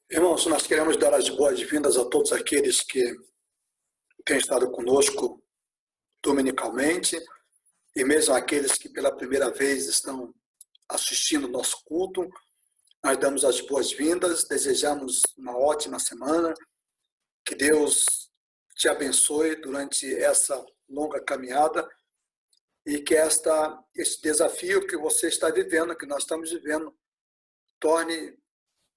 Irmãos, nós queremos dar as boas-vindas a todos aqueles que têm estado conosco dominicalmente e mesmo aqueles que pela primeira vez estão assistindo o nosso culto. Nós damos as boas-vindas, desejamos uma ótima semana, que Deus te abençoe durante essa longa caminhada e que esse desafio que você está vivendo, que nós estamos vivendo, torne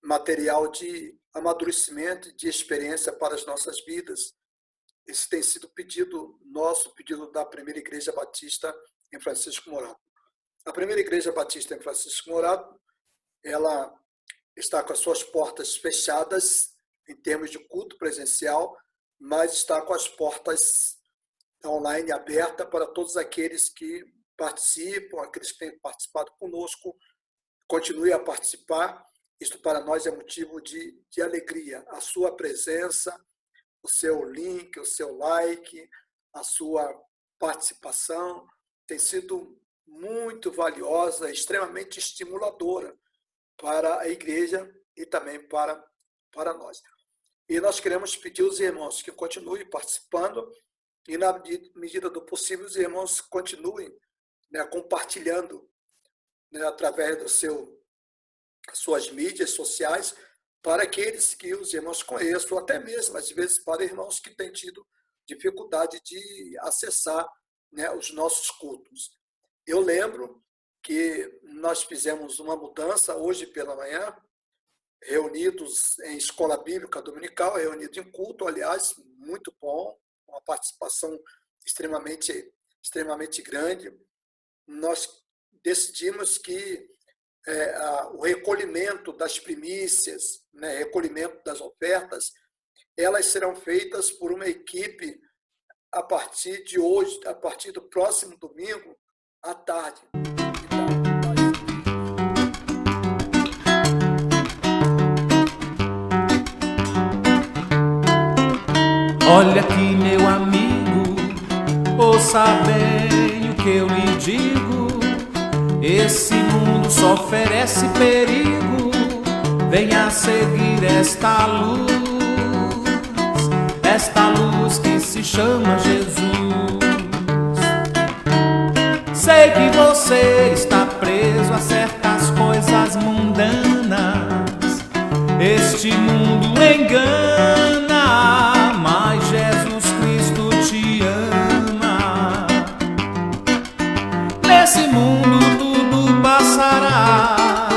material de amadurecimento e de experiência para as nossas vidas. Esse tem sido nosso pedido da Primeira Igreja Batista em Francisco Morato. A Primeira Igreja Batista em Francisco Morato, ela está com as suas portas fechadas em termos de culto presencial, mas está com as portas online abertas para todos aqueles que participam, aqueles que têm participado conosco, continue a participar. Isto para nós é motivo de alegria. A sua presença, o seu link, o seu like, a sua participação tem sido muito valiosa, extremamente estimuladora para a igreja e também para nós. E nós queremos pedir aos irmãos que continuem participando e, na medida do possível, os irmãos continuem compartilhando através suas mídias sociais para aqueles que os irmãos conheçam, ou até mesmo, às vezes, para irmãos que têm tido dificuldade de acessar os nossos cultos. Eu lembro que nós fizemos uma mudança hoje pela manhã, reunidos em escola bíblica dominical, reunidos em culto, aliás, muito bom, uma participação extremamente grande. Nós decidimos que o recolhimento das primícias, recolhimento das ofertas, elas serão feitas por uma equipe a partir de hoje, a partir do próximo domingo à tarde. Olha aqui, meu amigo, ouça bem o que eu lhe digo. Esse mundo só oferece perigo. Venha seguir esta luz que se chama Jesus. Sei que você está preso a certas coisas mundanas. Este mundo engana, mas Jesus Cristo te ama. Nesse mundo tudo passará,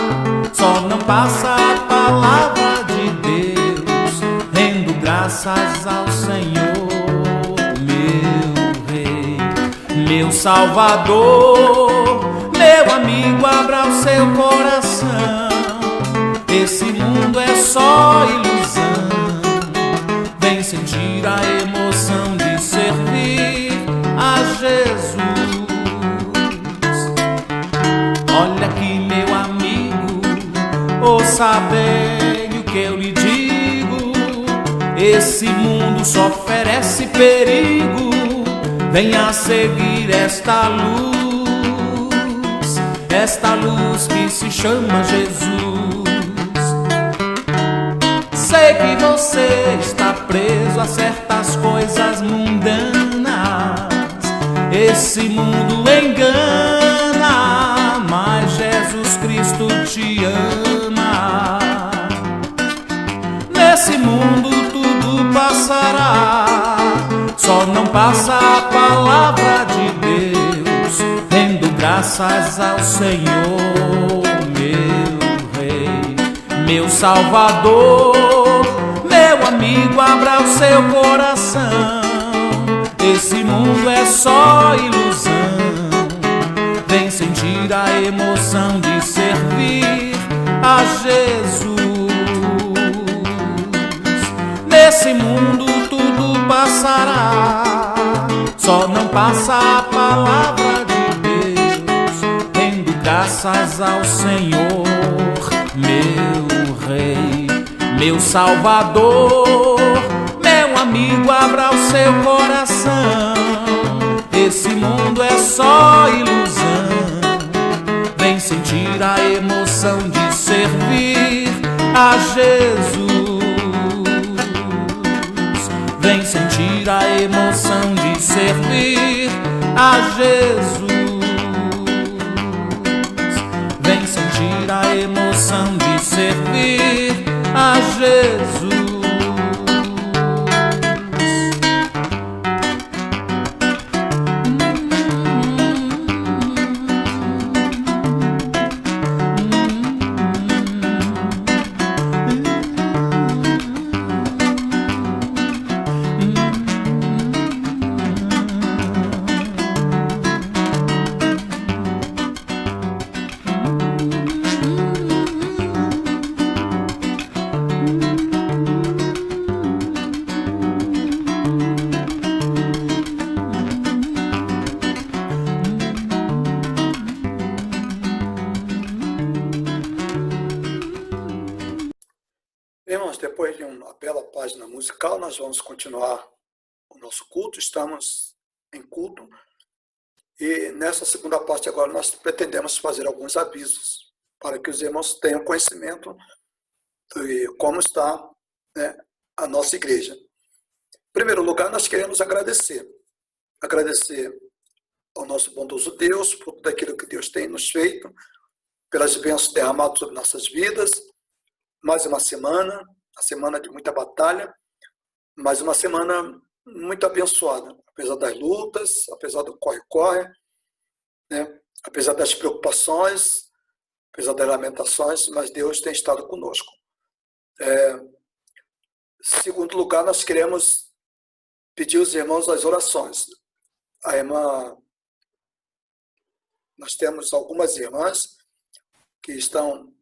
só não passa a palavra de Deus, rendo graças ao Senhor, meu Rei, meu Salvador. Meu amigo, abra o seu coração, esse mundo é só ilusão. Vem sentir a emoção de servir a Jesus. Olha aqui, meu amigo, ouça bem o que eu lhe digo. Esse mundo só oferece perigo. Venha seguir esta luz que se chama Jesus. Sei que você está preso a certas coisas mundanas. Esse mundo engana, mas Jesus Cristo te ama. Nesse mundo tudo passará, só não passa a palavra de Deus, rendo graças ao Senhor, meu Rei, meu Salvador. Meu amigo, abra o seu coração, esse mundo é só ilusão. Vem sentir a emoção de servir a Jesus. Nesse mundo tudo passará, só não passa a palavra de Deus, rendo graças ao Senhor, meu Rei, meu Salvador. Meu amigo, abra o seu coração, esse mundo é só ilusão. Vem sentir a emoção de servir a Jesus. sentir a emoção de servir a Jesus. Vem sentir a emoção de servir a Jesus. Irmãos, depois de uma bela página musical, nós vamos continuar o nosso culto. Estamos em culto e nessa segunda parte agora nós pretendemos fazer alguns avisos para que os irmãos tenham conhecimento de como está, né, a nossa igreja. Em primeiro lugar, nós queremos agradecer ao nosso bondoso Deus por tudo aquilo que Deus tem nos feito, pelas bênçãos derramadas sobre nossas vidas. Mais uma semana de muita batalha, mais uma semana muito abençoada, apesar das lutas, apesar do corre-corre, né? Apesar das preocupações, apesar das lamentações, mas Deus tem estado conosco. Segundo lugar, nós queremos pedir aos irmãos as orações. Nós temos algumas irmãs que estão,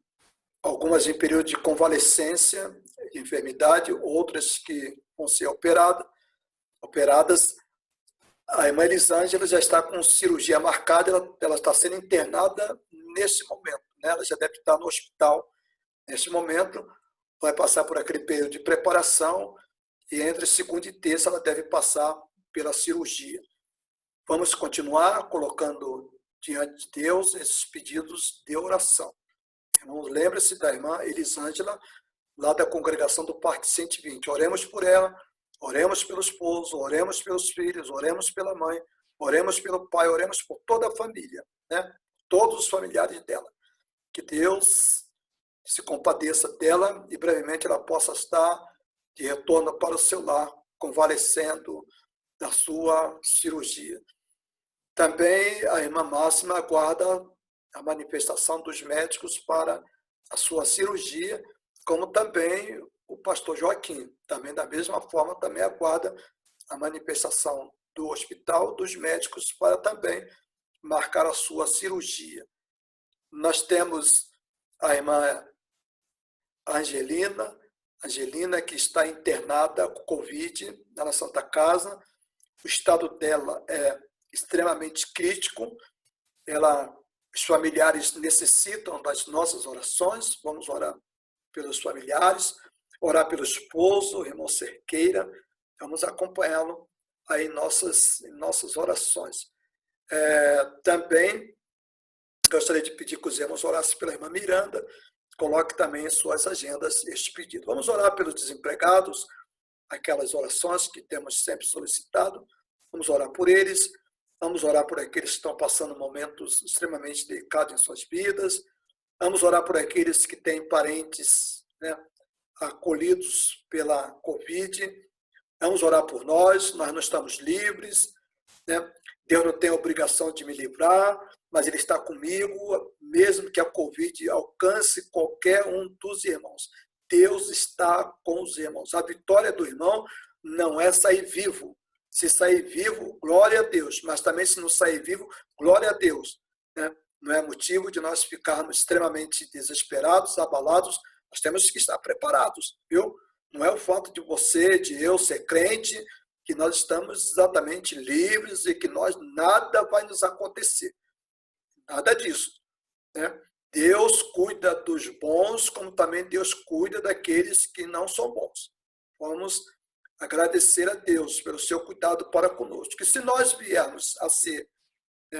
algumas em período de convalescência, de enfermidade, outras que vão ser operadas. A irmã Elisângela já está com cirurgia marcada, ela está sendo internada nesse momento, né? Ela já deve estar no hospital nesse momento, vai passar por aquele período de preparação e entre segunda e terça ela deve passar pela cirurgia. Vamos continuar colocando diante de Deus esses pedidos de oração. Irmãos, lembre-se da irmã Elisângela, lá da congregação do Parque 120. Oremos por ela, oremos pelo esposo, oremos pelos filhos, oremos pela mãe, oremos pelo pai, oremos por toda a família, né? Todos os familiares dela. Que Deus se compadeça dela e brevemente ela possa estar de retorno para o seu lar, convalescendo da sua cirurgia. Também a irmã Máxima aguarda a manifestação dos médicos para a sua cirurgia, como também o pastor Joaquim, também da mesma forma, também aguarda a manifestação do hospital, dos médicos, para também marcar a sua cirurgia. Nós temos a irmã Angelina, que está internada com Covid na Santa Casa. O estado dela é extremamente crítico, os familiares necessitam das nossas orações. Vamos orar pelos familiares, orar pelo esposo, o irmão Cerqueira. Vamos acompanhá-lo aí em nossas orações. Também gostaria de pedir que os irmãos orassem pela irmã Miranda. Coloque também em suas agendas este pedido. Vamos orar pelos desempregados, aquelas orações que temos sempre solicitado. Vamos orar por eles. Vamos orar por aqueles que estão passando momentos extremamente delicados em suas vidas. Vamos orar por aqueles que têm parentes, né, acolhidos pela Covid. Vamos orar por nós não estamos livres, né? Deus não tem a obrigação de me livrar, mas Ele está comigo, mesmo que a Covid alcance qualquer um dos irmãos. Deus está com os irmãos. A vitória do irmão não é sair vivo. Se sair vivo, glória a Deus. Mas também se não sair vivo, glória a Deus, né? Não é motivo de nós ficarmos extremamente desesperados, abalados. Nós temos que estar preparados, viu? Não é o fato de você, de eu ser crente, que nós estamos exatamente livres e que nada vai nos acontecer. Nada disso, né? Deus cuida dos bons, como também Deus cuida daqueles que não são bons. Vamos agradecer a Deus pelo seu cuidado para conosco. Que se nós viermos a ser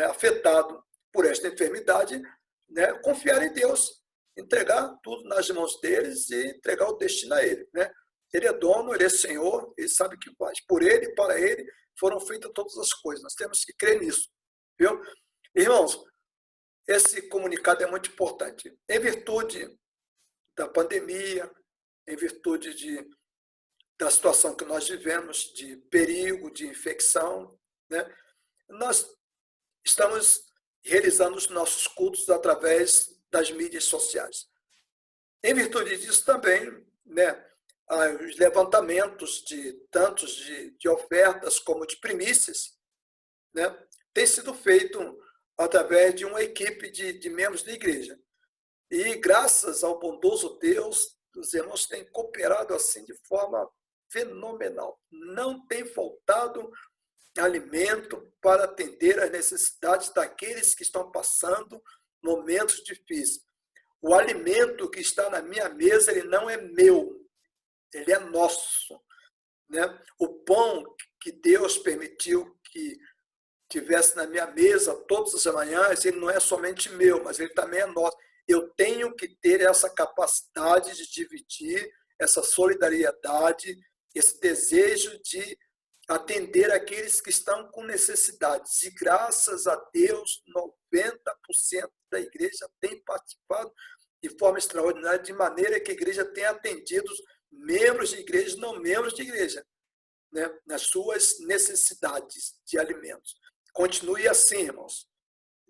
afetados por esta enfermidade, né, confiar em Deus, entregar tudo nas mãos deles e entregar o destino a Ele, né? Ele é dono, ele é Senhor, ele sabe o que faz. Por ele e para ele foram feitas todas as coisas. Nós temos que crer nisso. Viu? Irmãos, esse comunicado é muito importante. Em virtude da pandemia, em virtude da situação que nós vivemos, de perigo, de infecção, né? Nós estamos realizando os nossos cultos através das mídias sociais. Em virtude disso também, né, os levantamentos de tantos de ofertas como de primícias, né, tem sido feito através de uma equipe de membros da igreja. E graças ao bondoso Deus, os irmãos têm cooperado assim de forma fenomenal. Não tem faltado alimento para atender às necessidades daqueles que estão passando momentos difíceis. O alimento que está na minha mesa, ele não é meu, ele é nosso, né? O pão que Deus permitiu que tivesse na minha mesa todas as manhãs, ele não é somente meu, mas ele também é nosso. Eu tenho que ter essa capacidade de dividir, essa solidariedade, esse desejo de atender aqueles que estão com necessidades. E graças a Deus, 90% da igreja tem participado de forma extraordinária, de maneira que a igreja tem atendido membros de igreja, não membros de igreja, né, nas suas necessidades de alimentos. Continue assim, irmãos.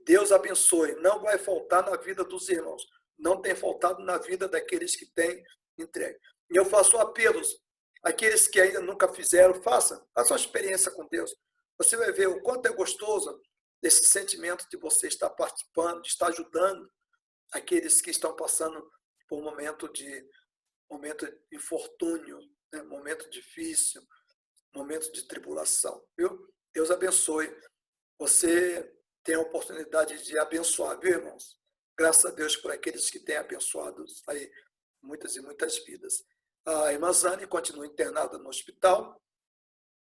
Deus abençoe. Não vai faltar na vida dos irmãos. Não tem faltado na vida daqueles que têm entregue. E eu faço apelos. Aqueles que ainda nunca fizeram, façam uma experiência com Deus. Você vai ver o quanto é gostoso esse sentimento de você estar participando, de estar ajudando aqueles que estão passando por um momento de infortúnio, né? Momento difícil, momento de tribulação. Viu? Deus abençoe. Você tem a oportunidade de abençoar, viu, irmãos? Graças a Deus por aqueles que têm abençoado aí muitas e muitas vidas. A irmã Zane continua internada no hospital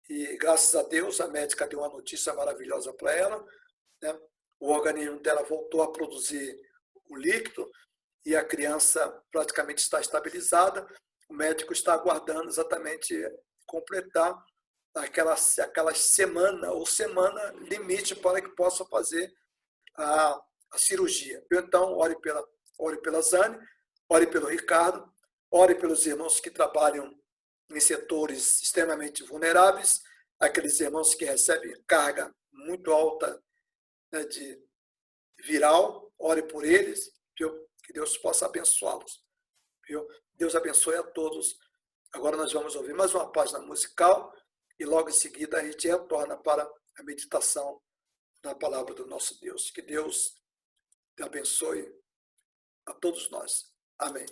e, graças a Deus, a médica deu uma notícia maravilhosa para ela, né? O organismo dela voltou a produzir o líquido e a criança praticamente está estabilizada. O médico está aguardando exatamente completar aquela semana ou semana limite para que possa fazer a cirurgia. Então, ore pela Zane, ore pelo Ricardo, ore pelos irmãos que trabalham em setores extremamente vulneráveis, aqueles irmãos que recebem carga muito alta, né, de viral, ore por eles, viu? Que Deus possa abençoá-los. Viu? Deus abençoe a todos. Agora nós vamos ouvir mais uma página musical e logo em seguida a gente retorna para a meditação na palavra do nosso Deus. Que Deus te abençoe a todos nós. Amém.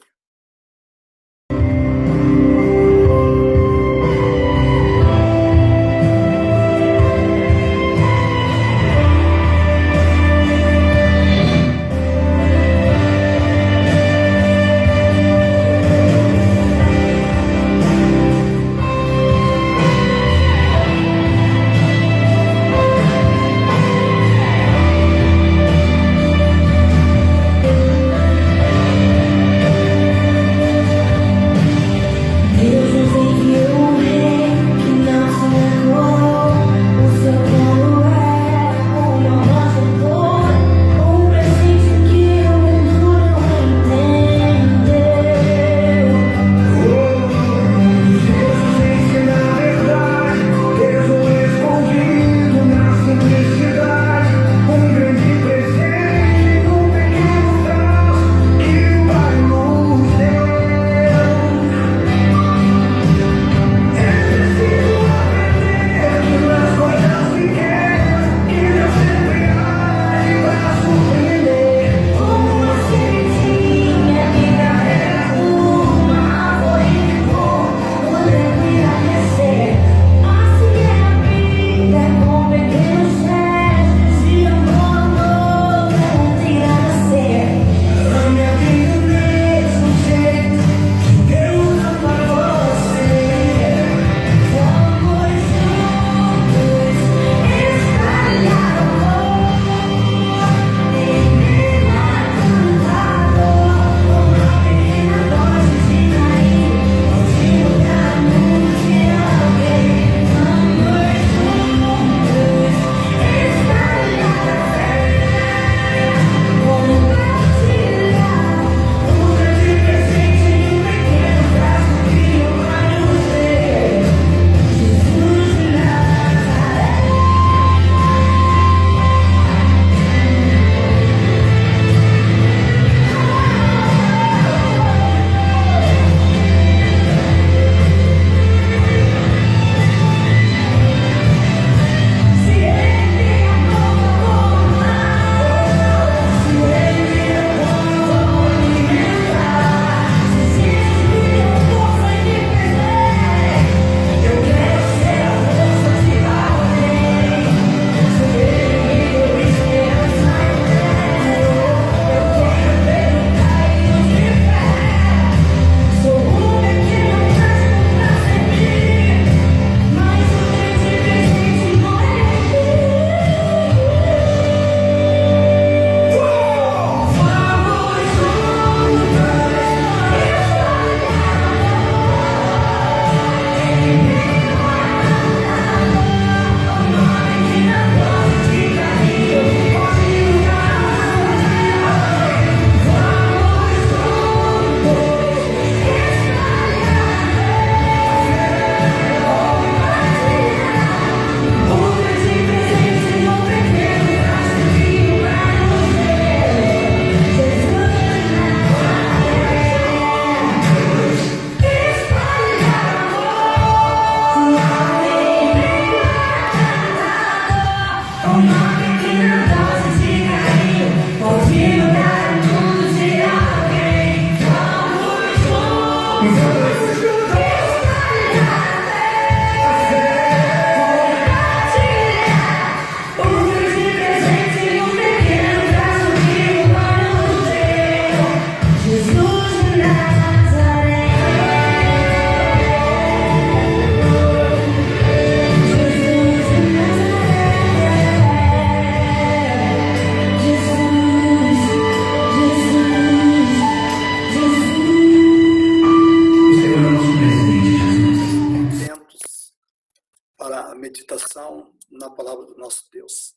Meditação na palavra do nosso Deus.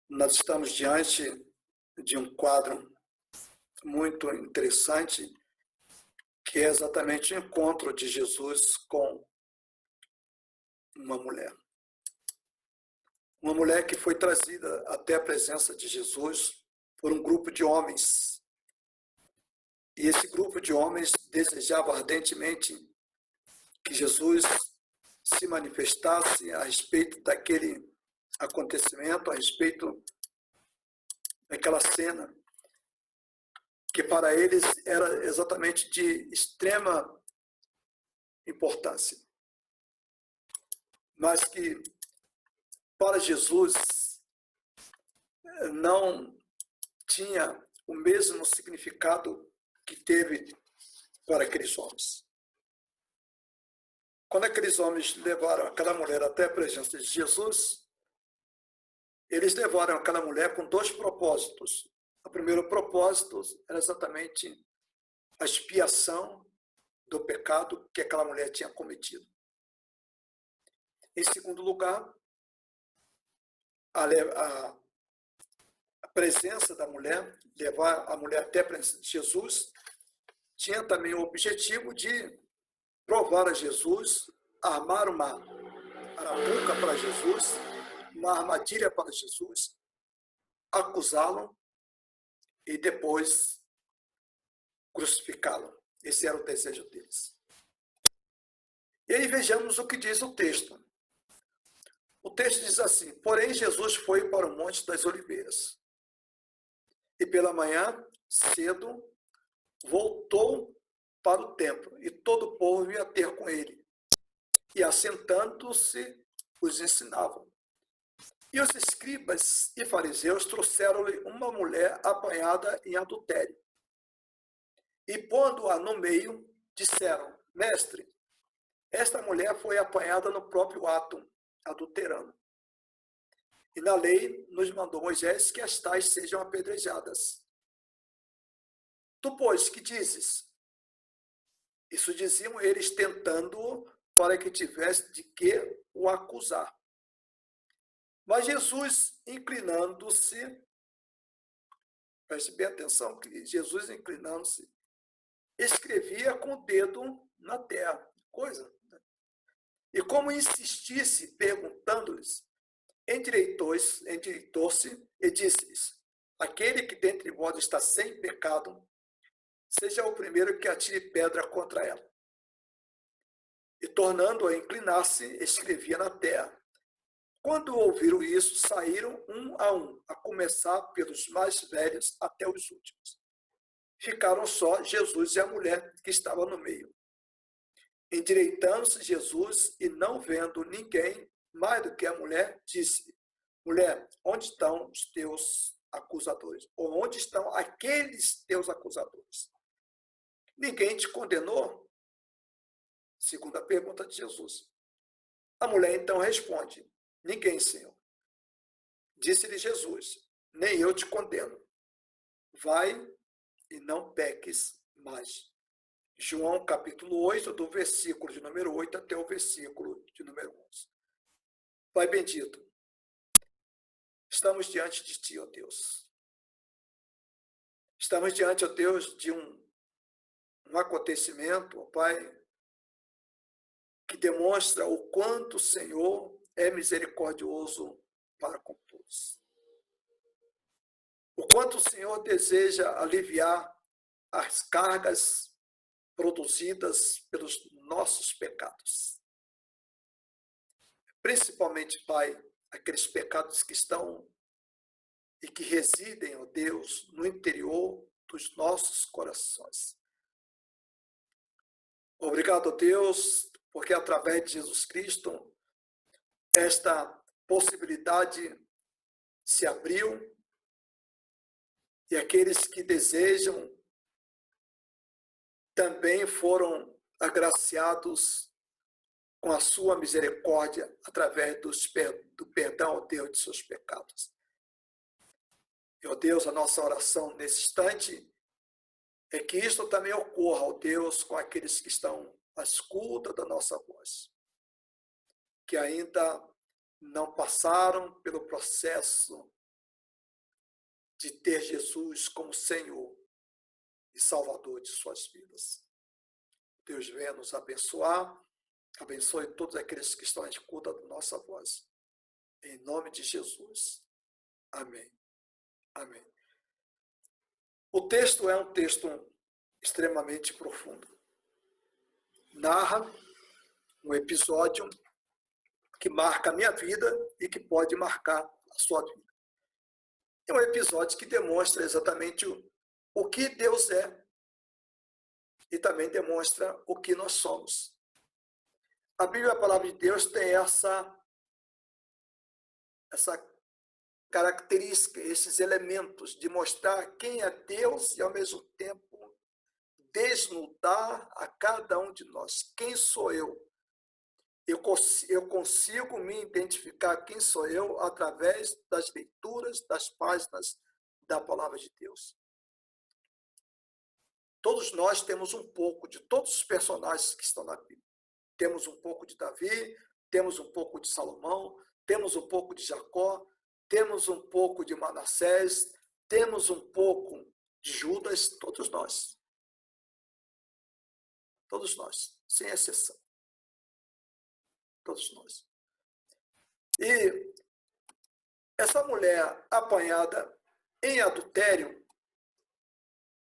Nós estamos diante de um quadro muito interessante, que é exatamente o encontro de Jesus com uma mulher. Uma mulher que foi trazida até a presença de Jesus por um grupo de homens. E esse grupo de homens desejava ardentemente que Jesus se manifestasse a respeito daquele acontecimento, a respeito daquela cena, que para eles era exatamente de extrema importância. Mas que para Jesus não tinha o mesmo significado que teve para aqueles homens. Quando aqueles homens levaram aquela mulher até a presença de Jesus, eles levaram aquela mulher com dois propósitos. O primeiro propósito era exatamente a expiação do pecado que aquela mulher tinha cometido. Em segundo lugar, a presença da mulher, levar a mulher até a presença de Jesus, tinha também o objetivo de provar a Jesus, armar uma arapuca para Jesus, uma armadilha para Jesus, acusá-lo e depois crucificá-lo. Esse era o desejo deles. E aí vejamos o que diz o texto. O texto diz assim: porém Jesus foi para o Monte das Oliveiras. E pela manhã, cedo, voltou para o templo, e todo o povo ia ter com ele. E assentando-se, os ensinavam. E os escribas e fariseus trouxeram-lhe uma mulher apanhada em adultério. E pondo-a no meio, disseram: mestre, esta mulher foi apanhada no próprio ato, adulterando. E na lei nos mandou Moisés que as tais sejam apedrejadas. Tu, pois, que dizes? Isso diziam eles, tentando-o para que tivesse de que o acusar. Mas Jesus, inclinando-se, preste bem atenção, que Jesus, inclinando-se, escrevia com o dedo na terra. Coisa. E como insistisse, perguntando-lhes, endireitou-se e disse-lhes: aquele que dentre vós está sem pecado, seja o primeiro que atire pedra contra ela. E tornando a inclinar-se, escrevia na terra. Quando ouviram isso, saíram um, a começar pelos mais velhos até os últimos. Ficaram só Jesus e a mulher que estava no meio. Endireitando-se Jesus e não vendo ninguém mais do que a mulher, disse: mulher, onde estão os teus acusadores? Ou onde estão aqueles teus acusadores? Ninguém te condenou? Segunda pergunta de Jesus. A mulher então responde: ninguém, Senhor. Disse-lhe Jesus: nem eu te condeno. Vai e não peques mais. João capítulo 8, do versículo de número 8 até o versículo de número 11. Pai bendito, estamos diante de Ti, ó Deus. Estamos diante, ó Deus, de um acontecimento, ó Pai, que demonstra o quanto o Senhor é misericordioso para com todos. O quanto o Senhor deseja aliviar as cargas produzidas pelos nossos pecados. Principalmente, Pai, aqueles pecados que estão e que residem, ó Deus, no interior dos nossos corações. Obrigado, Deus, porque através de Jesus Cristo, esta possibilidade se abriu e aqueles que desejam também foram agraciados com a sua misericórdia através do perdão ao Deus de seus pecados. E, ó Deus, a nossa oração nesse instante é que isto também ocorra, ó Deus, com aqueles que estão à escuta da nossa voz, que ainda não passaram pelo processo de ter Jesus como Senhor e Salvador de suas vidas. Deus venha nos abençoar, abençoe todos aqueles que estão à escuta da nossa voz. Em nome de Jesus. Amém. Amém. O texto é um texto extremamente profundo. Narra um episódio que marca a minha vida e que pode marcar a sua vida. É um episódio que demonstra exatamente o que Deus é e também demonstra o que nós somos. A Bíblia, a palavra de Deus, tem essa característica, esses elementos de mostrar quem é Deus e, ao mesmo tempo, desnudar a cada um de nós. Quem sou eu? Eu consigo me identificar quem sou eu através das leituras, das páginas da palavra de Deus. Todos nós temos um pouco de todos os personagens que estão na Bíblia. Temos um pouco de Davi, temos um pouco de Salomão, temos um pouco de Jacó, temos um pouco de Manassés, temos um pouco de Judas, todos nós. Todos nós, sem exceção. Todos nós. E essa mulher apanhada em adultério,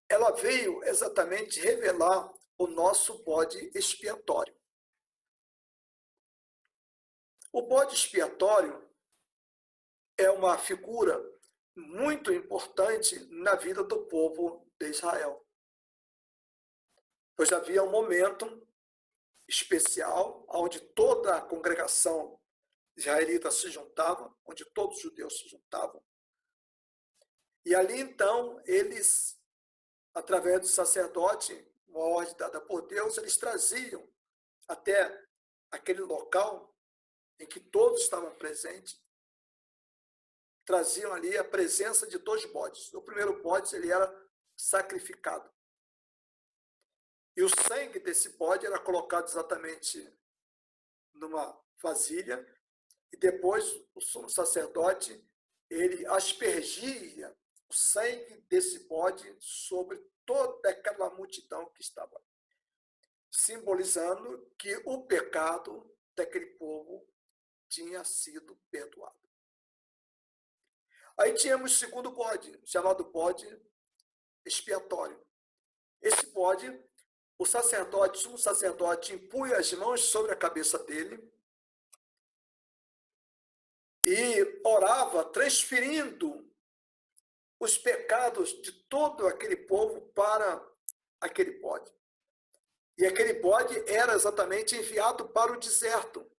ela veio exatamente revelar o nosso bode expiatório. O bode expiatório é uma figura muito importante na vida do povo de Israel. Pois havia um momento especial onde toda a congregação israelita se juntava, onde todos os judeus se juntavam. E ali, então, eles, através do sacerdote, uma ordem dada por Deus, eles traziam até aquele local em que todos estavam presentes, traziam ali a presença de 2 bodes. O primeiro bode, ele era sacrificado. E o sangue desse bode era colocado exatamente numa vasilha, e depois o sumo sacerdote, ele aspergia o sangue desse bode sobre toda aquela multidão que estava ali, simbolizando que o pecado daquele povo tinha sido perdoado. Aí tínhamos o segundo bode, chamado bode expiatório. Esse bode, o sumo sacerdote impunha as mãos sobre a cabeça dele e orava, transferindo os pecados de todo aquele povo para aquele bode. E aquele bode era exatamente enviado para o deserto.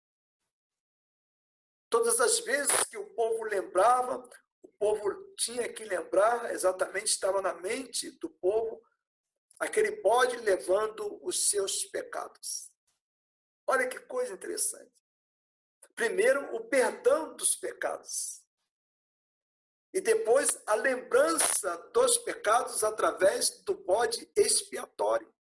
Todas as vezes que o povo lembrava, o povo tinha que lembrar, exatamente estava na mente do povo, aquele bode levando os seus pecados. Olha que coisa interessante. Primeiro, o perdão dos pecados. E depois, a lembrança dos pecados através do bode expiatório.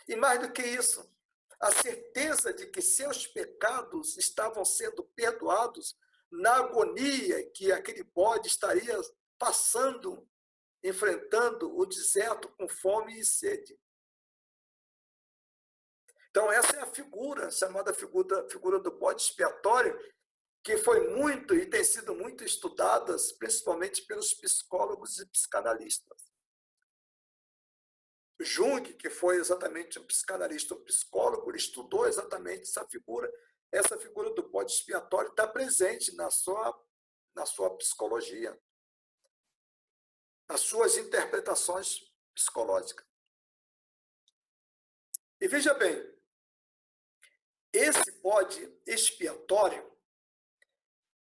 E mais do que isso, a certeza de que seus pecados estavam sendo perdoados na agonia que aquele bode estaria passando, enfrentando o deserto com fome e sede. Então, essa é a figura, chamada figura do bode expiatório, que foi muito e tem sido muito estudada, principalmente pelos psicólogos e psicanalistas. Jung, que foi exatamente um psicanalista, um psicólogo, ele estudou exatamente essa figura. Essa figura do bode expiatório está presente na sua psicologia, nas suas interpretações psicológicas. E veja bem, esse bode expiatório,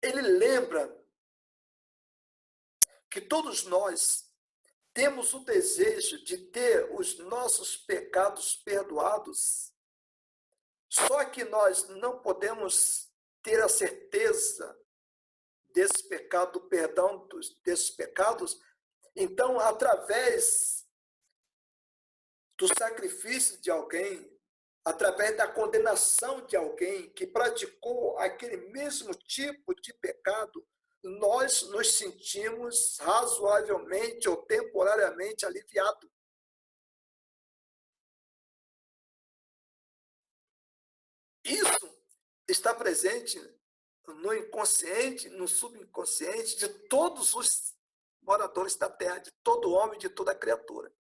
ele lembra que todos nós temos o desejo de ter os nossos pecados perdoados, só que nós não podemos ter a certeza desse pecado, do perdão desses pecados. Então, através do sacrifício de alguém, através da condenação de alguém que praticou aquele mesmo tipo de pecado, nós nos sentimos razoavelmente ou temporariamente aliviados. Isso está presente no inconsciente, no subconsciente de todos os moradores da terra, de todo homem, de toda criatura.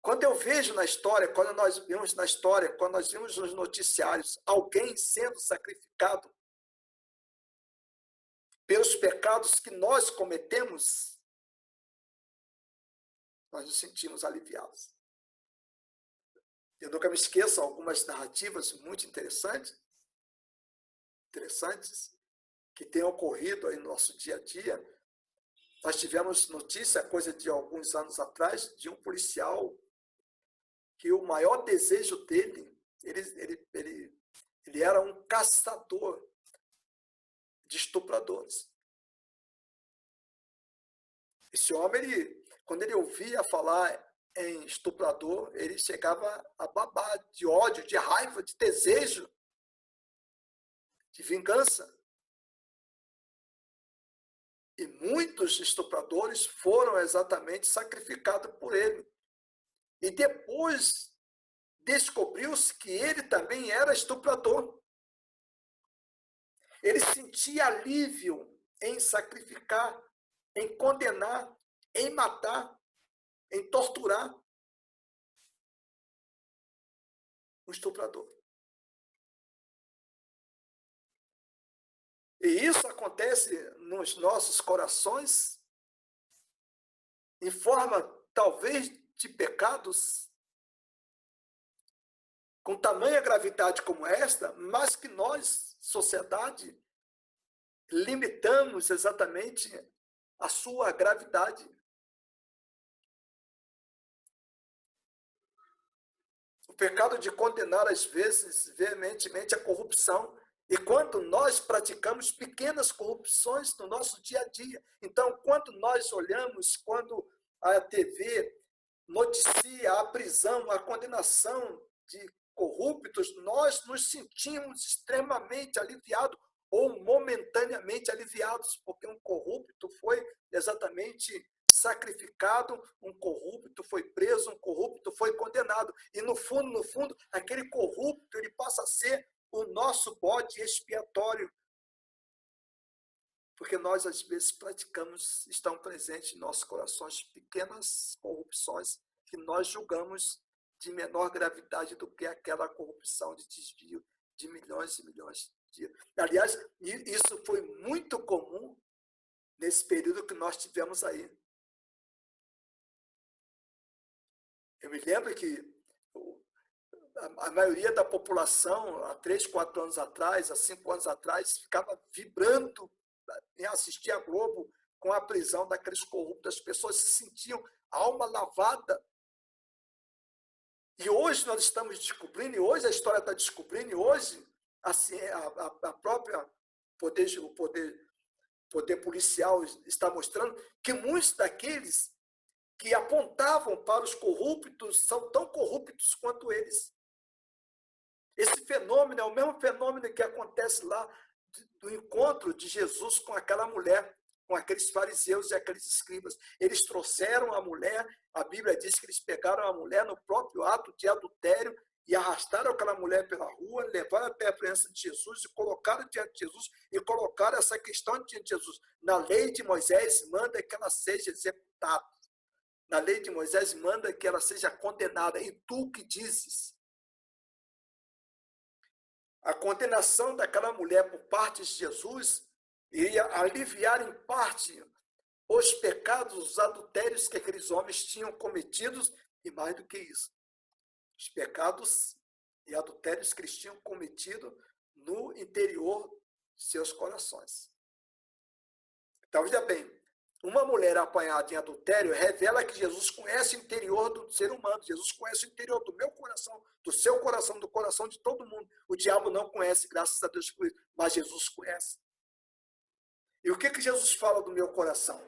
Quando eu vejo na história, quando nós vimos na história, quando nós vimos nos noticiários alguém sendo sacrificado pelos pecados que nós cometemos, nós nos sentimos aliviados. Eu nunca me esqueço algumas narrativas muito interessantes que têm ocorrido aí no nosso dia a dia. Nós tivemos notícia, coisa de alguns anos atrás, de um policial que o maior desejo dele, ele era um caçador de estupradores. Esse homem, quando ele ouvia falar em estuprador, ele chegava a babar de ódio, de raiva, de desejo, de vingança. E muitos estupradores foram exatamente sacrificados por ele. E depois descobriu-se que ele também era estuprador. Ele sentia alívio em sacrificar, em condenar, em matar, em torturar o estuprador. E isso acontece nos nossos corações em forma, talvez, de pecados com tamanha gravidade como esta, mas que nós, sociedade, limitamos exatamente a sua gravidade. O pecado de condenar, às vezes, veementemente a corrupção. E quando nós praticamos pequenas corrupções no nosso dia a dia. Então, quando nós olhamos, quando a TV noticia a prisão, a condenação de corruptos, nós nos sentimos extremamente aliviados ou momentaneamente aliviados, porque um corrupto foi exatamente sacrificado, um corrupto foi preso, um corrupto foi condenado. E no fundo, aquele corrupto ele passa a ser o nosso bode expiatório. Porque nós, às vezes, praticamos, estão presentes em nossos corações pequenas corrupções que nós julgamos de menor gravidade do que aquela corrupção de desvio de milhões e milhões de dias. Aliás, isso foi muito comum nesse período que nós tivemos aí. Eu me lembro que a maioria da população, há 3, 4 anos atrás, há 5 anos atrás, ficava vibrando em assistir a Globo com a prisão daqueles corruptos. As pessoas se sentiam a alma lavada. E hoje nós estamos descobrindo, e hoje a história está descobrindo, e hoje assim, a própria poder policial está mostrando que muitos daqueles que apontavam para os corruptos são tão corruptos quanto eles. Esse fenômeno é o mesmo fenômeno que acontece lá do encontro de Jesus com aquela mulher, com aqueles fariseus e aqueles escribas. Eles trouxeram a mulher, a Bíblia diz que eles pegaram a mulher no próprio ato de adultério e arrastaram aquela mulher pela rua, levaram até a presença de Jesus e colocaram diante de Jesus e colocaram essa questão diante de Jesus. Na lei de Moisés manda que ela seja executada. Na lei de Moisés manda que ela seja condenada. E tu que dizes? A condenação daquela mulher por parte de Jesus iria aliviar em parte os pecados, os adultérios que aqueles homens tinham cometidos, e mais do que isso, os pecados e adultérios que eles tinham cometido no interior de seus corações. Então, veja bem, uma mulher apanhada em adultério revela que Jesus conhece o interior do ser humano. Jesus conhece o interior do meu coração, do seu coração, do coração de todo mundo. O diabo não conhece, graças a Deus por isso, mas Jesus conhece. E o que Jesus fala do meu coração?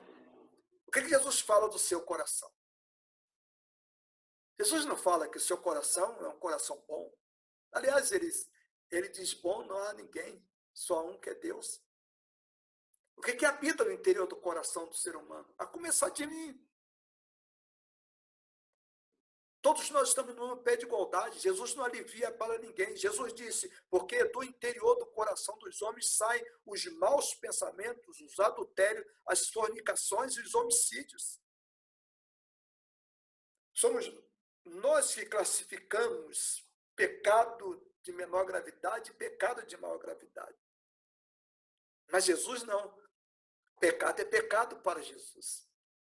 O que Jesus fala do seu coração? Jesus não fala que o seu coração é um coração bom. Aliás, ele diz, bom não há ninguém, só um que é Deus. O que habita no interior do coração do ser humano? A começar de mim. Todos nós estamos no pé de igualdade. Jesus não alivia para ninguém. Jesus disse, porque do interior do coração dos homens saem os maus pensamentos, os adultérios, as fornicações e os homicídios. Somos nós que classificamos pecado de menor gravidade e pecado de maior gravidade. Mas Jesus não. Pecado é pecado para Jesus.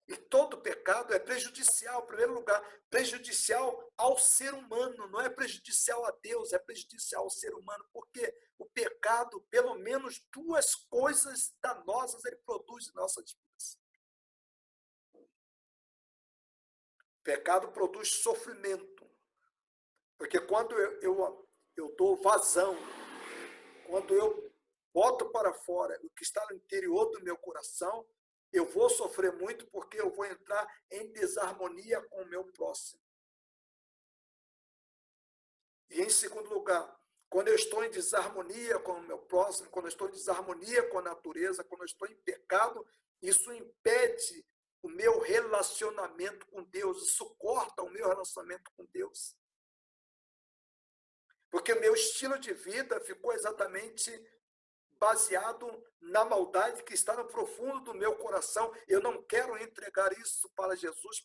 E todo pecado é prejudicial, em primeiro lugar, prejudicial ao ser humano, não é prejudicial a Deus, é prejudicial ao ser humano, porque o pecado, pelo menos duas coisas danosas, ele produz em nossas vidas. O pecado produz sofrimento, porque quando eu dou vazão, quando eu boto para fora o que está no interior do meu coração, eu vou sofrer muito porque eu vou entrar em desarmonia com o meu próximo. E em segundo lugar, quando eu estou em desarmonia com o meu próximo, quando eu estou em desarmonia com a natureza, quando eu estou em pecado, isso impede o meu relacionamento com Deus, isso corta o meu relacionamento com Deus. Porque o meu estilo de vida ficou exatamente baseado na maldade que está no profundo do meu coração. Eu não quero entregar isso para Jesus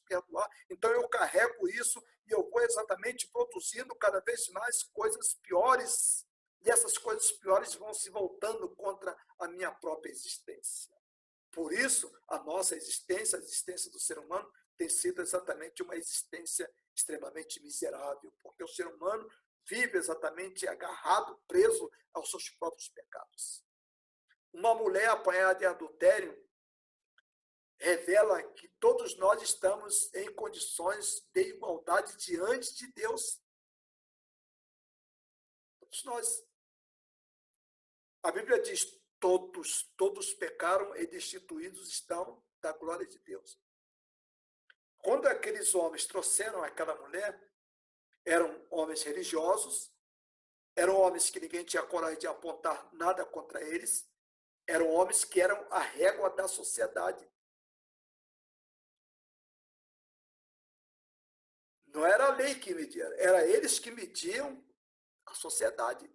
perdoar. Então eu carrego isso e eu vou exatamente produzindo cada vez mais coisas piores. E essas coisas piores vão se voltando contra a minha própria existência. Por isso, a nossa existência, a existência do ser humano, tem sido exatamente uma existência extremamente miserável. Porque o ser humano vive exatamente agarrado, preso aos seus próprios pecados. Uma mulher apanhada em adultério revela que todos nós estamos em condições de igualdade diante de Deus. Todos nós. A Bíblia diz, todos pecaram e destituídos estão da glória de Deus. Quando aqueles homens trouxeram aquela mulher, eram homens religiosos, eram homens que ninguém tinha coragem de apontar nada contra eles, eram homens que eram a régua da sociedade. Não era a lei que media, era eles que mediam a sociedade.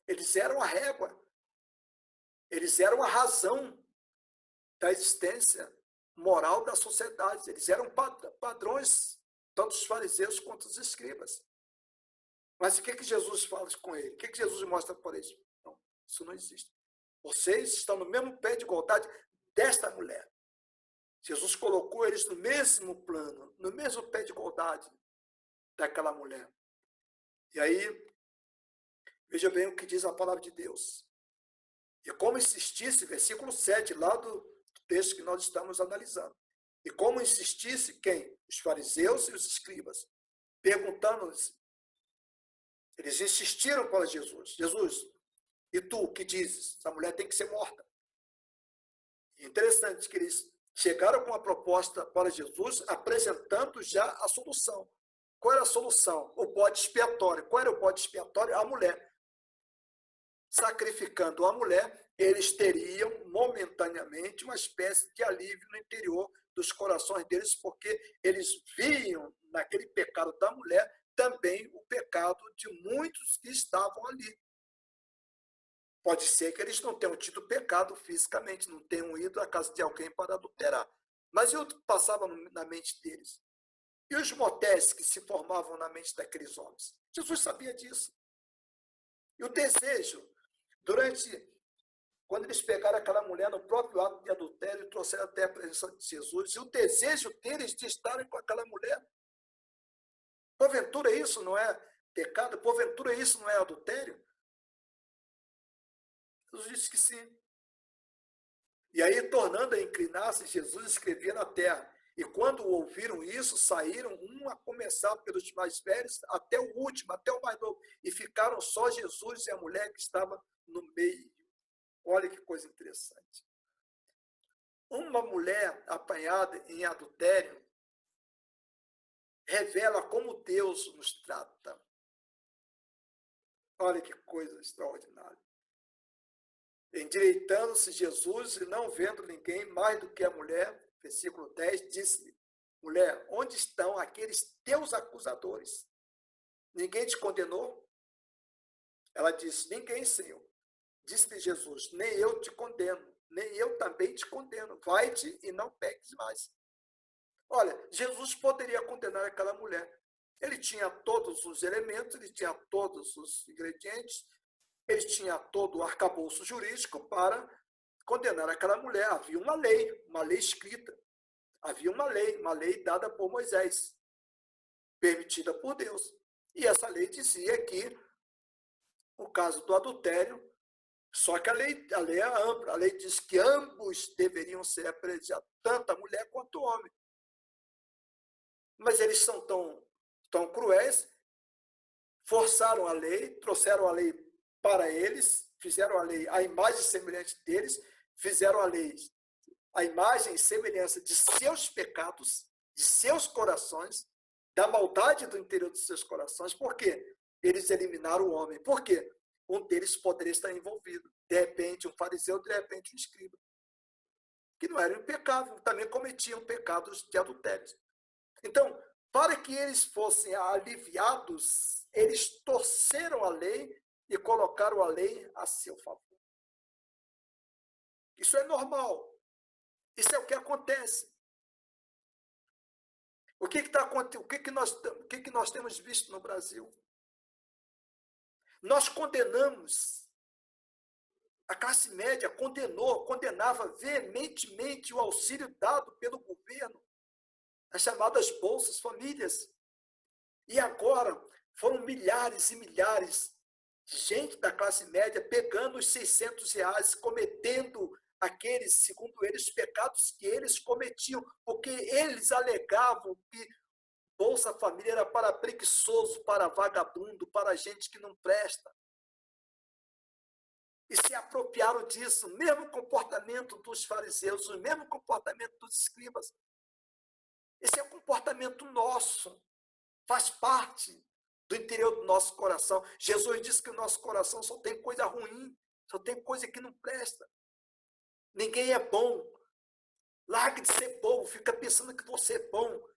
Eles eram a régua, eles eram a razão da existência moral da sociedade, eles eram padrões, tanto os fariseus quanto os escribas. Mas o que Jesus fala com ele? O que Jesus mostra para eles? Não, isso não existe. Vocês estão no mesmo pé de igualdade desta mulher. Jesus colocou eles no mesmo plano, no mesmo pé de igualdade daquela mulher. E aí, veja bem o que diz a palavra de Deus. E como insistisse, versículo 7, lá do texto que nós estamos analisando. E como insistisse quem? Os fariseus e os escribas, perguntando-lhes. Eles insistiram para Jesus. Jesus, e tu, o que dizes? Essa mulher tem que ser morta. Interessante que eles chegaram com uma proposta para Jesus, apresentando já a solução. Qual era a solução? O bode expiatório. Qual era o bode expiatório? A mulher. Sacrificando a mulher, eles teriam momentaneamente uma espécie de alívio no interior dos corações deles, porque eles viam naquele pecado da mulher também o pecado de muitos que estavam ali. Pode ser que eles não tenham tido pecado fisicamente, não tenham ido à casa de alguém para adulterar. Mas o que passava na mente deles? E os motéis que se formavam na mente daqueles homens? Jesus sabia disso. E o desejo, quando eles pegaram aquela mulher no próprio ato de adultério e trouxeram até a presença de Jesus, e o desejo deles de estarem com aquela mulher, Porventura isso não é pecado? Porventura isso não é adultério? Jesus disse que sim. E aí, tornando a inclinar-se, Jesus escrevia na terra. E quando ouviram isso, saíram, um a começar pelos mais velhos, até o último, até o mais novo. E ficaram só Jesus e a mulher que estava no meio. Olha que coisa interessante. Uma mulher apanhada em adultério revela como Deus nos trata. Olha que coisa extraordinária. Endireitando-se Jesus e não vendo ninguém mais do que a mulher, versículo 10, disse-lhe: mulher, onde estão aqueles teus acusadores? Ninguém te condenou? Ela disse: ninguém, Senhor. Disse-lhe Jesus: nem eu te condeno, nem eu também te condeno. Vai-te e não peques mais. Olha, Jesus poderia condenar aquela mulher. Ele tinha todos os elementos, ele tinha todos os ingredientes, ele tinha todo o arcabouço jurídico para condenar aquela mulher. Havia uma lei escrita. Havia uma lei dada por Moisés, permitida por Deus. E essa lei dizia que o caso do adultério, só que a lei é ampla. A lei diz que ambos deveriam ser apedrejados, tanto a mulher quanto o homem. Mas eles são tão cruéis, forçaram a lei, trouxeram a lei para eles, fizeram a lei à imagem e semelhança deles, fizeram a lei à imagem e semelhança de seus pecados, de seus corações, da maldade do interior dos seus corações. Por quê? Eles eliminaram o homem. Por quê? Um deles poderia estar envolvido. De repente, um fariseu, de repente, um escriba. Que não eram impecáveis, também cometiam pecados de adultério. Então, para que eles fossem aliviados, eles torceram a lei e colocaram a lei a seu favor. Isso é normal. Isso é o que acontece. O que está acontecendo? O que nós temos visto no Brasil? Nós condenamos, a classe média condenava veementemente o auxílio dado pelo governo, as chamadas bolsas famílias. E agora foram milhares e milhares de gente da classe média pegando os R$ 600, cometendo aqueles, segundo eles, pecados que eles cometiam, porque eles alegavam que Bolsa Família era para preguiçoso, para vagabundo, para gente que não presta. E se apropriaram disso, o mesmo comportamento dos fariseus, o mesmo comportamento dos escribas. Esse é o comportamento nosso, faz parte do interior do nosso coração. Jesus disse que o nosso coração só tem coisa ruim, só tem coisa que não presta. Ninguém é bom. Largue de ser bom, fica pensando que você é bom.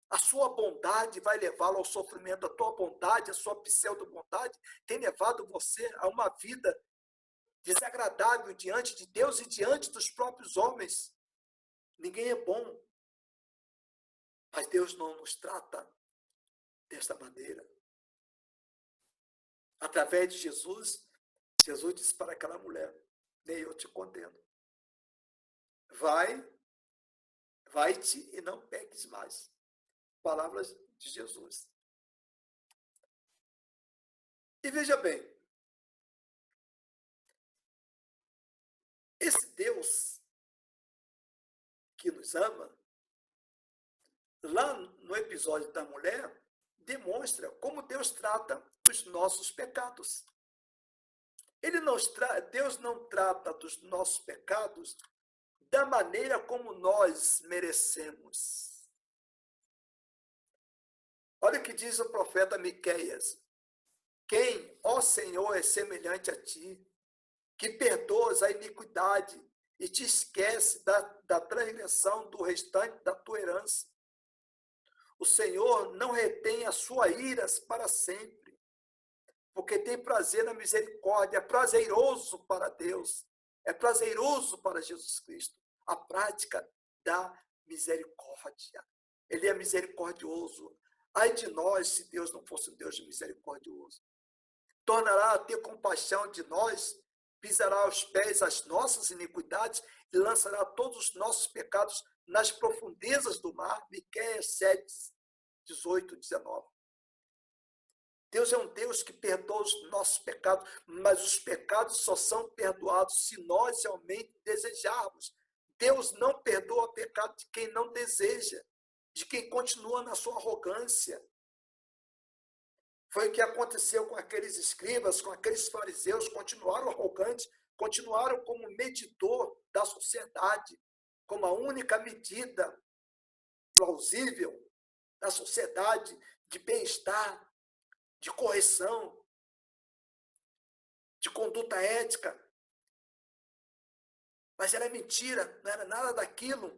A sua bondade vai levá-lo ao sofrimento. A tua bondade, a sua pseudo-bondade tem levado você a uma vida desagradável diante de Deus e diante dos próprios homens. Ninguém é bom. Mas Deus não nos trata desta maneira. Através de Jesus, Jesus disse para aquela mulher: nem eu te condeno. Vai-te e não peques mais. Palavras de Jesus. E veja bem, esse Deus que nos ama, lá no episódio da mulher, demonstra como Deus trata os nossos pecados. Deus não trata dos nossos pecados da maneira como nós merecemos. Olha o que diz o profeta Miqueias: quem, ó Senhor, é semelhante a ti, que perdoas a iniquidade e te esquece da transgressão do restante da tua herança. O Senhor não retém as suas iras para sempre, porque tem prazer na misericórdia. É prazeroso para Deus, é prazeroso para Jesus Cristo a prática da misericórdia. Ele é misericordioso. Ai de nós, se Deus não fosse um Deus misericordioso. Tornará a ter compaixão de nós, pisará aos pés as nossas iniquidades e lançará todos os nossos pecados nas profundezas do mar. Miqueias 7, 18, 19. Deus é um Deus que perdoa os nossos pecados, mas os pecados só são perdoados se nós realmente desejarmos. Deus não perdoa o pecado de quem não deseja, de quem continua na sua arrogância. Foi o que aconteceu com aqueles escribas, com aqueles fariseus, continuaram arrogantes, continuaram como medidor da sociedade, como a única medida plausível da sociedade de bem-estar, de correção, de conduta ética. Mas era mentira, não era nada daquilo.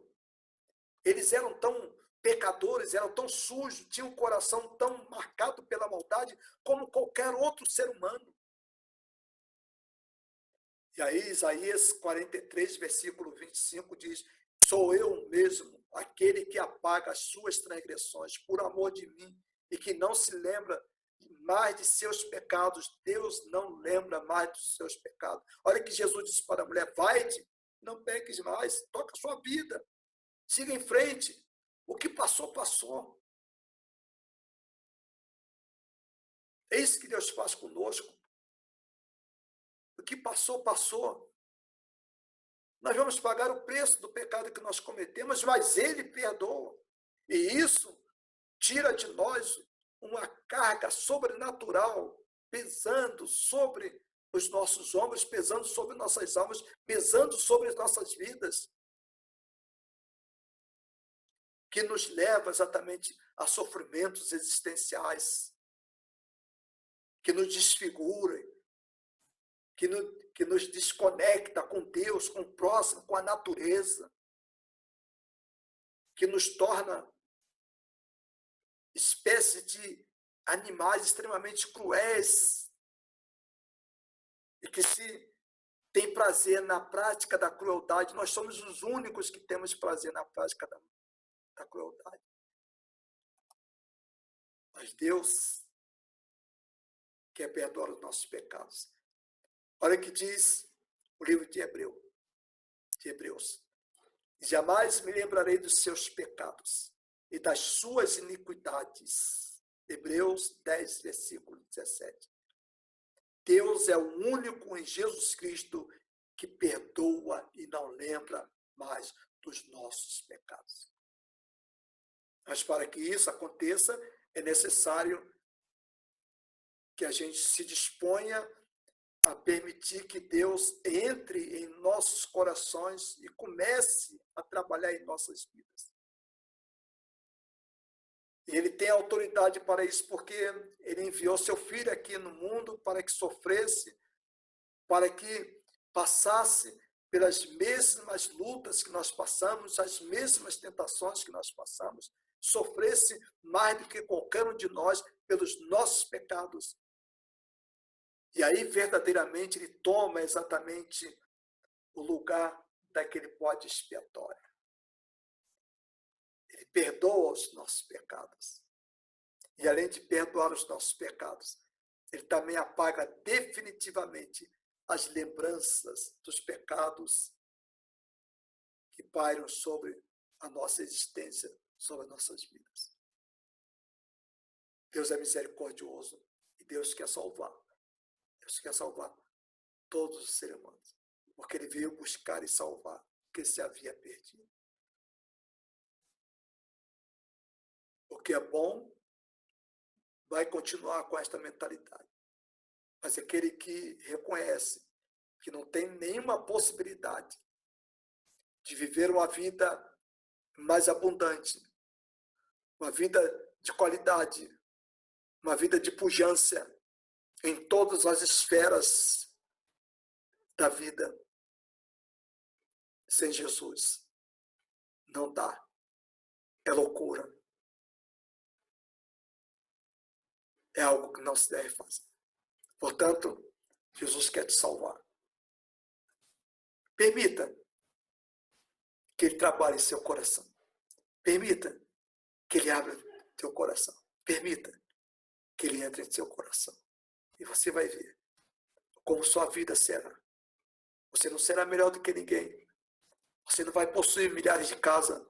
Eles eram tão pecadores, eram tão sujos, tinham um coração tão marcado pela maldade como qualquer outro ser humano. E aí Isaías 43, versículo 25 diz: sou eu mesmo, aquele que apaga as suas transgressões por amor de mim e que não se lembra mais de seus pecados. Deus não lembra mais dos seus pecados. Olha que Jesus disse para a mulher: vai-te, não peques mais, toca a sua vida, siga em frente. O que passou, passou. É isso que Deus faz conosco. O que passou, passou. Nós vamos pagar o preço do pecado que nós cometemos, mas Ele perdoa. E isso tira de nós uma carga sobrenatural, pesando sobre os nossos ombros, pesando sobre nossas almas, pesando sobre as nossas vidas, que nos leva exatamente a sofrimentos existenciais, que nos desfigura, que nos desconecta com Deus, com o próximo, com a natureza, que nos torna espécie de animais extremamente cruéis e que se tem prazer na prática da crueldade. Nós somos os únicos que temos prazer na prática da crueldade. Mas Deus quer perdoar os nossos pecados. Olha o que diz o livro de Hebreus. Jamais me lembrarei dos seus pecados e das suas iniquidades. Hebreus 10, versículo 17. Deus é o único em Jesus Cristo que perdoa e não lembra mais dos nossos pecados. Mas para que isso aconteça, é necessário que a gente se disponha a permitir que Deus entre em nossos corações e comece a trabalhar em nossas vidas. E Ele tem autoridade para isso, porque Ele enviou seu Filho aqui no mundo para que sofresse, para que passasse pelas mesmas lutas que nós passamos, as mesmas tentações que nós passamos, sofresse mais do que qualquer um de nós pelos nossos pecados. E aí, verdadeiramente, Ele toma exatamente o lugar daquele bode expiatório. Ele perdoa os nossos pecados. E além de perdoar os nossos pecados, Ele também apaga definitivamente as lembranças dos pecados que pairam sobre a nossa existência, sobre as nossas vidas. Deus é misericordioso e Deus quer salvar. Deus quer salvar todos os seres humanos, porque Ele veio buscar e salvar o que se havia perdido. O que é bom vai continuar com esta mentalidade. Mas aquele que reconhece que não tem nenhuma possibilidade de viver uma vida mais abundante, uma vida de qualidade, uma vida de pujança em todas as esferas da vida, sem Jesus, não dá. É loucura. É algo que não se deve fazer. Portanto, Jesus quer te salvar. Permita que Ele trabalhe em seu coração. Permita que Ele abra teu coração. Permita que Ele entre em seu coração. E você vai ver como sua vida será. Você não será melhor do que ninguém. Você não vai possuir milhares de casas.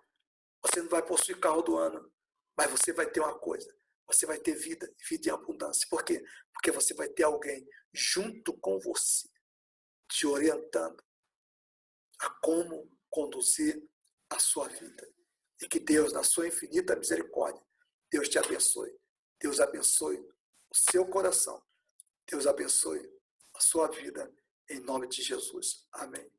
Você não vai possuir carro do ano. Mas você vai ter uma coisa. você vai ter vida em abundância. Por quê? Porque você vai ter alguém junto com você, te orientando a como conduzir a sua vida. E que Deus, na sua infinita misericórdia, Deus te abençoe. Deus abençoe o seu coração. Deus abençoe a sua vida, em nome de Jesus. Amém.